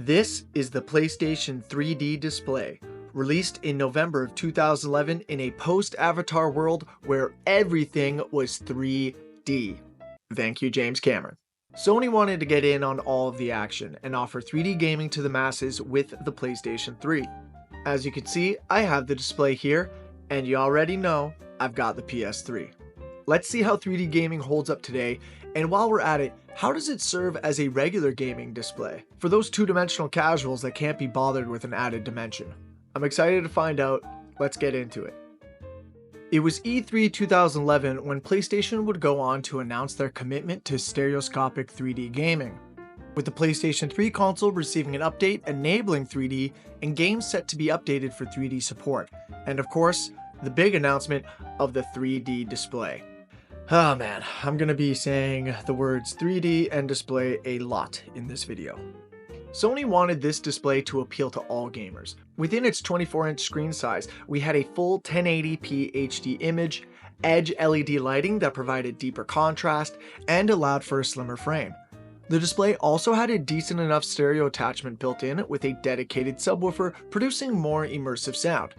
This is the PlayStation 3D display, released in November of 2011 in a post-Avatar world where everything was 3D. Thank you, James Cameron. Sony wanted to get in on all of the action and offer 3D gaming to the masses with the PlayStation 3. As you can see, I have the display here, and you already know I've got the PS3. Let's see how 3D gaming holds up today, and while we're at it, how does it serve as a regular gaming display for those two-dimensional casuals that can't be bothered with an added dimension? I'm excited to find out. Let's get into it. It was E3 2011 when PlayStation would go on to announce their commitment to stereoscopic 3D gaming, with the PlayStation 3 console receiving an update enabling 3D and games set to be updated for 3D support, and of course, the big announcement of the 3D display. Oh man, I'm gonna be saying the words 3D and display a lot in this video. Sony wanted this display to appeal to all gamers. Within its 24-inch screen size, we had a full 1080p HD image, edge LED lighting that provided deeper contrast, and allowed for a slimmer frame. The display also had a decent enough stereo attachment built in with a dedicated subwoofer producing more immersive sound.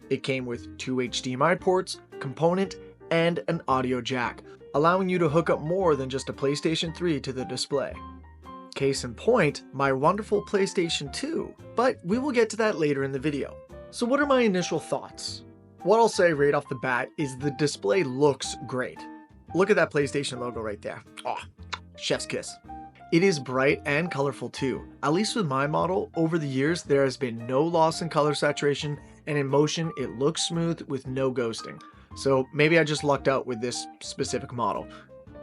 It came with 2 HDMI ports, component, and an audio jack, allowing you to hook up more than just a PlayStation 3 to the display. Case in point, my wonderful PlayStation 2, but we will get to that later in the video. So what are my initial thoughts? What I'll say right off the bat is the display looks great. Look at that PlayStation logo right there. Oh, chef's kiss. It is bright and colorful too. At least with my model, over the years there has been no loss in color saturation, and in motion it looks smooth with no ghosting. So maybe I just lucked out with this specific model.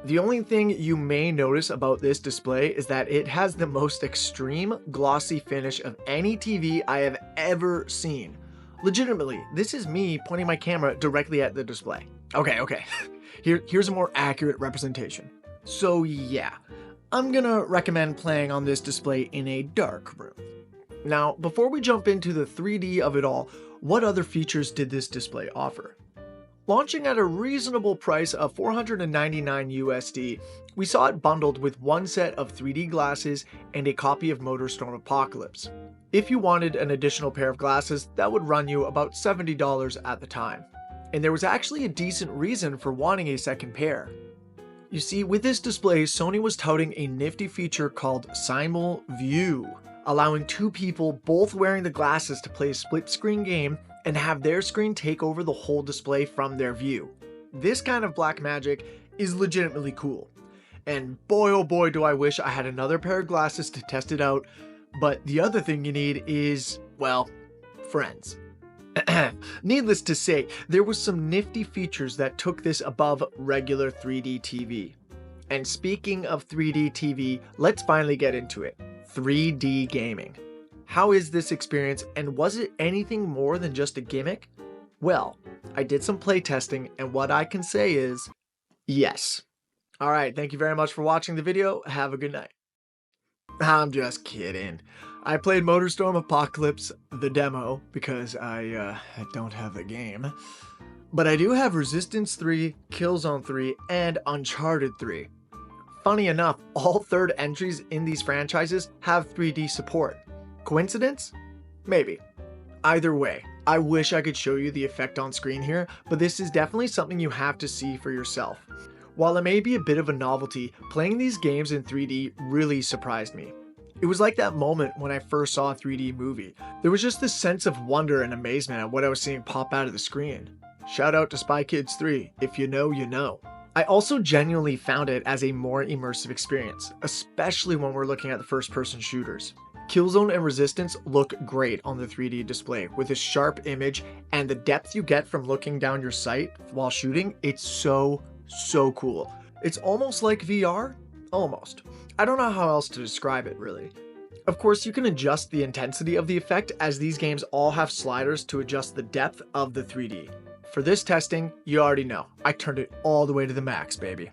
The only thing you may notice about this display is that it has the most extreme glossy finish of any TV I have ever seen. Legitimately, this is me pointing my camera directly at the display. Okay. Here's a more accurate representation. So yeah, I'm gonna recommend playing on this display in a dark room. Now, before we jump into the 3D of it all, what other features did this display offer? Launching at a reasonable price of $499 USD, we saw it bundled with one set of 3D glasses and a copy of MotorStorm Apocalypse. If you wanted an additional pair of glasses, that would run you about $70 at the time. And there was actually a decent reason for wanting a second pair. You see, with this display, Sony was touting a nifty feature called Simulview, allowing two people both wearing the glasses to play a split-screen game and have their screen take over the whole display from their view. This kind of black magic is legitimately cool. And boy oh boy do I wish I had another pair of glasses to test it out, but the other thing you need is, well, friends. Needless to say, there was some nifty features that took this above regular 3D TV. And speaking of 3D TV, let's finally get into it. 3D gaming. How is this experience, and was it anything more than just a gimmick? Well, I did some playtesting, and what I can say is, yes. Alright, thank you very much for watching the video. Have a good night. I'm just kidding. I played MotorStorm Apocalypse, the demo, because I don't have the game. But I do have Resistance 3, Killzone 3, and Uncharted 3. Funny enough, all third entries in these franchises have 3D support. Coincidence? Maybe. Either way, I wish I could show you the effect on screen here, but this is definitely something you have to see for yourself. While it may be a bit of a novelty, playing these games in 3D really surprised me. It was like that moment when I first saw a 3D movie. There was just this sense of wonder and amazement at what I was seeing pop out of the screen. Shout out to Spy Kids 3, if you know, you know. I also genuinely found it as a more immersive experience, especially when we're looking at the first-person shooters. Killzone and Resistance look great on the 3D display with a sharp image, and the depth you get from looking down your sight while shooting, it's so cool. It's almost like VR? Almost. I don't know how else to describe it really. Of course, you can adjust the intensity of the effect as these games all have sliders to adjust the depth of the 3D. For this testing, you already know, I turned it all the way to the max, baby.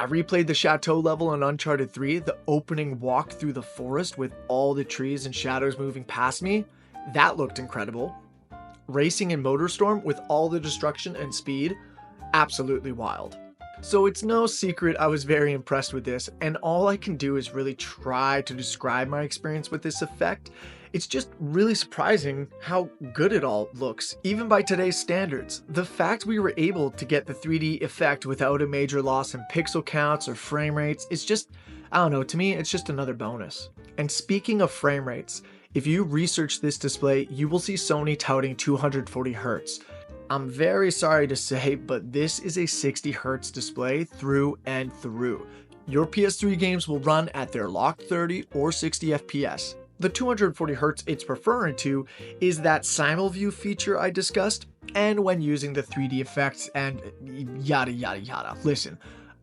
I replayed the Chateau level in Uncharted 3, the opening walk through the forest with all the trees and shadows moving past me. That looked incredible. Racing in MotorStorm with all the destruction and speed, absolutely wild. So it's no secret I was very impressed with this, and all I can do is really try to describe my experience with this effect. It's just really surprising how good it all looks, even by today's standards. The fact we were able to get the 3D effect without a major loss in pixel counts or frame rates is just, I don't know, to me it's just another bonus. And speaking of frame rates, if you research this display, you will see Sony touting 240 Hz. I'm very sorry to say, but this is a 60 Hz display through and through. Your PS3 games will run at their locked 30 or 60 FPS. The 240 Hz it's referring to is that Simulview feature I discussed, and when using the 3D effects and yada yada yada. Listen,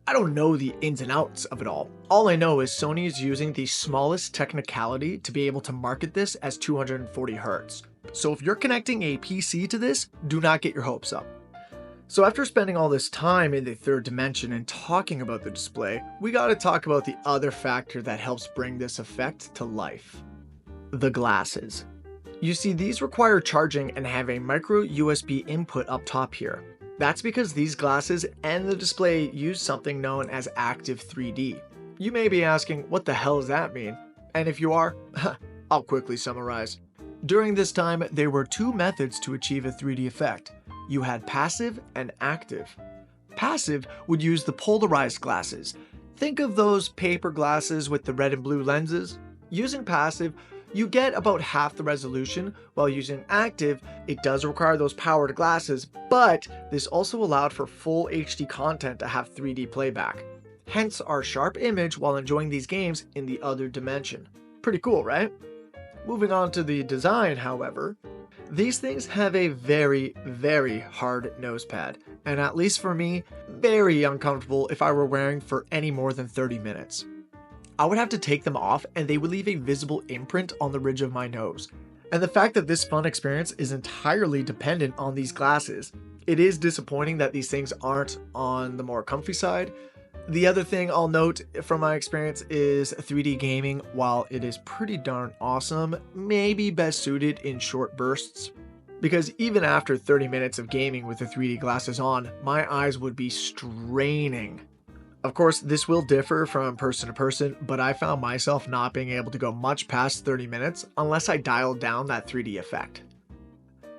I don't know the ins and outs of it all. All I know is Sony is using the smallest technicality to be able to market this as 240 Hz. So if you're connecting a PC to this, do not get your hopes up. So after spending all this time in the third dimension and talking about the display, we gotta talk about the other factor that helps bring this effect to life. The glasses. You see, these require charging and have a micro USB input up top here. That's because these glasses and the display use something known as active 3D. You may be asking, what the hell does that mean? And if you are, I'll quickly summarize. During this time, there were two methods to achieve a 3D effect. You had passive and active. Passive would use the polarized glasses. Think of those paper glasses with the red and blue lenses. Using passive, you get about half the resolution, while using active, it does require those powered glasses, but this also allowed for full HD content to have 3D playback. Hence our sharp image while enjoying these games in the other dimension. Pretty cool, right? Moving on to the design, however, these things have a very, very hard nose pad, and at least for me, very uncomfortable if I were wearing for any more than 30 minutes. I would have to take them off and they would leave a visible imprint on the ridge of my nose. And the fact that this fun experience is entirely dependent on these glasses. It is disappointing that these things aren't on the more comfy side. The other thing I'll note from my experience is 3D gaming, while it is pretty darn awesome, may be best suited in short bursts. Because even after 30 minutes of gaming with the 3D glasses on, my eyes would be straining. Of course, this will differ from person to person, but I found myself not being able to go much past 30 minutes unless I dialed down that 3D effect.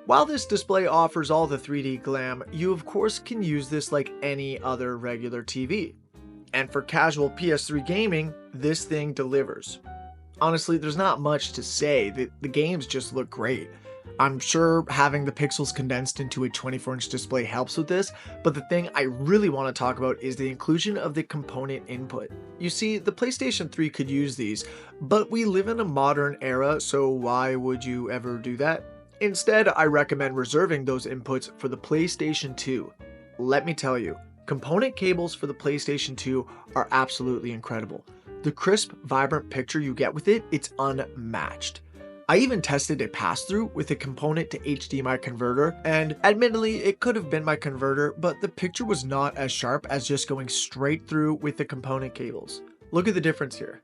While this display offers all the 3D glam, you of course can use this like any other regular TV. And for casual PS3 gaming, this thing delivers. Honestly, there's not much to say, the games just look great. I'm sure having the pixels condensed into a 24-inch display helps with this, but the thing I really want to talk about is the inclusion of the component input. You see, the PlayStation 3 could use these, but we live in a modern era, so why would you ever do that? Instead, I recommend reserving those inputs for the PlayStation 2. Let me tell you, component cables for the PlayStation 2 are absolutely incredible. The crisp, vibrant picture you get with it, it's unmatched. I even tested a pass-through with a component to HDMI converter, and admittedly it could have been my converter, but the picture was not as sharp as just going straight through with the component cables. Look at the difference here.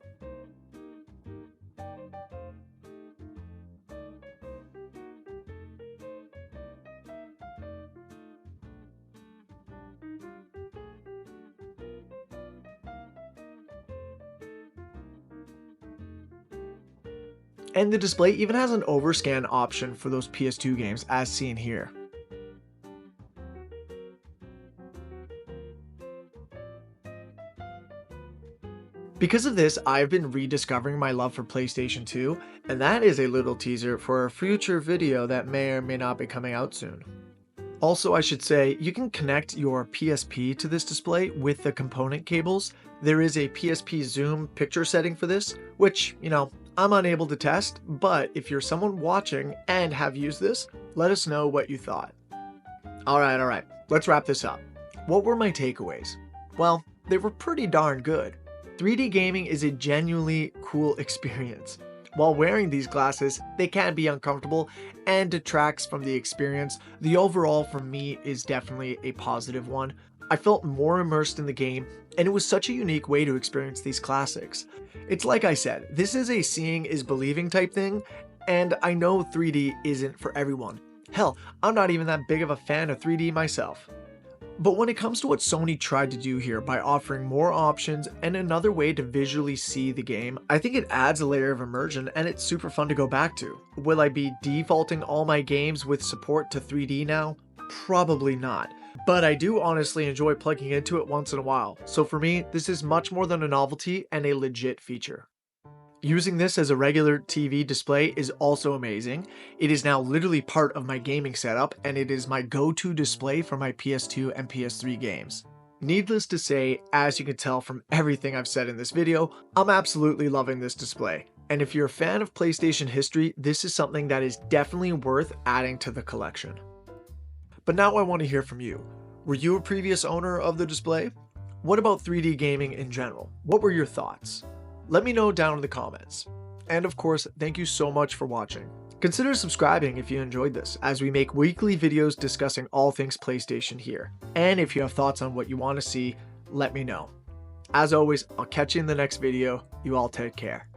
And the display even has an overscan option for those PS2 games as seen here. Because of this, I've been rediscovering my love for PlayStation 2, and that is a little teaser for a future video that may or may not be coming out soon. Also, I should say, you can connect your PSP to this display with the component cables. There is a PSP zoom picture setting for this, which, I'm unable to test, but if you're someone watching and have used this, let us know what you thought. Alright, let's wrap this up. What were my takeaways? Well, they were pretty darn good. 3D gaming is a genuinely cool experience. While wearing these glasses, they can be uncomfortable and detracts from the experience. The overall for me is definitely a positive one. I felt more immersed in the game, and it was such a unique way to experience these classics. It's like I said, this is a seeing is believing type thing, and I know 3D isn't for everyone. Hell, I'm not even that big of a fan of 3D myself. But when it comes to what Sony tried to do here by offering more options and another way to visually see the game, I think it adds a layer of immersion and it's super fun to go back to. Will I be defaulting all my games with support to 3D now? Probably not. But I do honestly enjoy plugging into it once in a while, so for me, this is much more than a novelty and a legit feature. Using this as a regular TV display is also amazing. It is now literally part of my gaming setup, and it is my go-to display for my PS2 and PS3 games. Needless to say, as you can tell from everything I've said in this video, I'm absolutely loving this display. And if you're a fan of PlayStation history, this is something that is definitely worth adding to the collection. But now I want to hear from you. Were you a previous owner of the display? What about 3D gaming in general? What were your thoughts? Let me know down in the comments. And of course, thank you so much for watching. Consider subscribing if you enjoyed this, as we make weekly videos discussing all things PlayStation here. And if you have thoughts on what you want to see, let me know. As always, I'll catch you in the next video. You all take care.